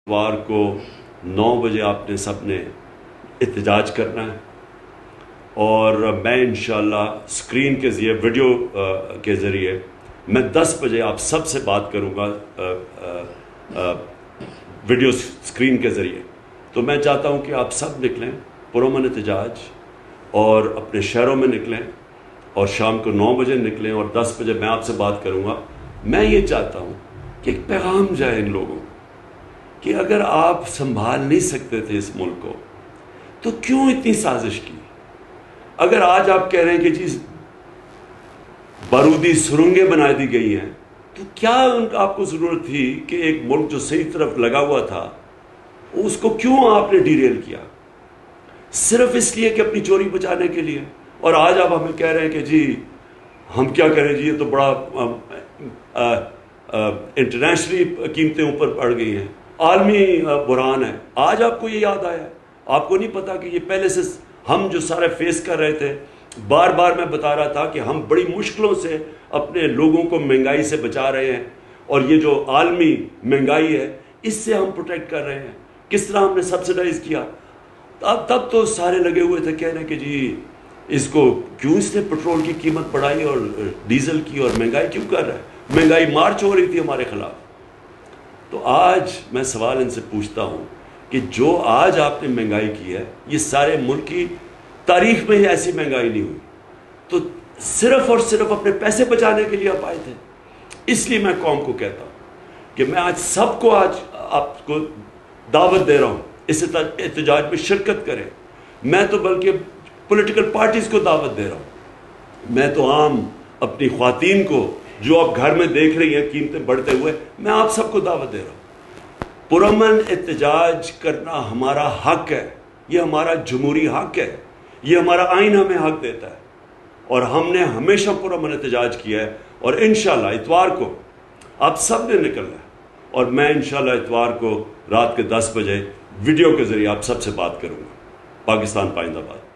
اتوار کو 9 بجے آپ نے سب نے احتجاج کرنا ہے، اور میں انشاءاللہ اسکرین کے ذریعے ویڈیو کے ذریعے میں 10 بجے آپ سب سے بات کروں گا ویڈیو اسکرین کے ذریعے۔ تو میں چاہتا ہوں کہ آپ سب نکلیں پرامن احتجاج، اور اپنے شہروں میں نکلیں، اور شام کو 9 بجے نکلیں، اور 10 بجے میں آپ سے بات کروں گا۔ میں یہ چاہتا ہوں کہ ایک پیغام جائے ان لوگوں کہ اگر آپ سنبھال نہیں سکتے تھے اس ملک کو تو کیوں اتنی سازش کی؟ اگر آج آپ کہہ رہے ہیں کہ جی بارودی سرنگیں بنا دی گئی ہیں، تو کیا آپ کو ضرورت تھی کہ ایک ملک جو صحیح طرف لگا ہوا تھا اس کو کیوں آپ نے ڈیریل کیا؟ صرف اس لیے کہ اپنی چوری بچانے کے لیے۔ اور آج آپ ہمیں کہہ رہے ہیں کہ جی ہم کیا کریں، جی یہ تو بڑا انٹرنیشنلی قیمتیں اوپر پڑ گئی ہیں، عالمی بحران ہے۔ آج آپ کو یہ یاد آیا؟ آپ کو نہیں پتا کہ یہ پہلے سے ہم جو سارے فیس کر رہے تھے؟ بار بار میں بتا رہا تھا کہ ہم بڑی مشکلوں سے اپنے لوگوں کو مہنگائی سے بچا رہے ہیں، اور یہ جو عالمی مہنگائی ہے اس سے ہم پروٹیکٹ کر رہے ہیں۔ کس طرح ہم نے سبسڈائز کیا؟ تب تو سارے لگے ہوئے تھے کہنے کہ جی اس کو کیوں اس نے پٹرول کی قیمت بڑھائی اور ڈیزل کی، اور مہنگائی کیوں کر رہا ہے؟ مہنگائی مارچ ہو رہی تھی ہمارے خلاف۔ تو آج میں سوال ان سے پوچھتا ہوں کہ جو آج آپ نے مہنگائی کی ہے، یہ سارے ملک کی تاریخ میں ہی ایسی مہنگائی نہیں ہوئی، تو صرف اور صرف اپنے پیسے بچانے کے لیے آپ آئے تھے۔ اس لیے میں قوم کو کہتا ہوں کہ میں آج سب کو آپ کو دعوت دے رہا ہوں اس احتجاج میں شرکت کریں۔ میں تو بلکہ پولیٹیکل پارٹیز کو دعوت دے رہا ہوں، میں تو عام اپنی خواتین کو جو آپ گھر میں دیکھ رہی ہیں قیمتیں بڑھتے ہوئے، میں آپ سب کو دعوت دے رہا ہوں۔ پرامن احتجاج کرنا ہمارا حق ہے، یہ ہمارا جمہوری حق ہے، یہ ہمارا آئین ہمیں حق دیتا ہے، اور ہم نے ہمیشہ پرامن احتجاج کیا ہے۔ اور انشاءاللہ اتوار کو آپ سب نے نکلنا ہے، اور میں انشاءاللہ اتوار کو رات کے 10 بجے ویڈیو کے ذریعے آپ سب سے بات کروں گا۔ پاکستان پائندہ باد۔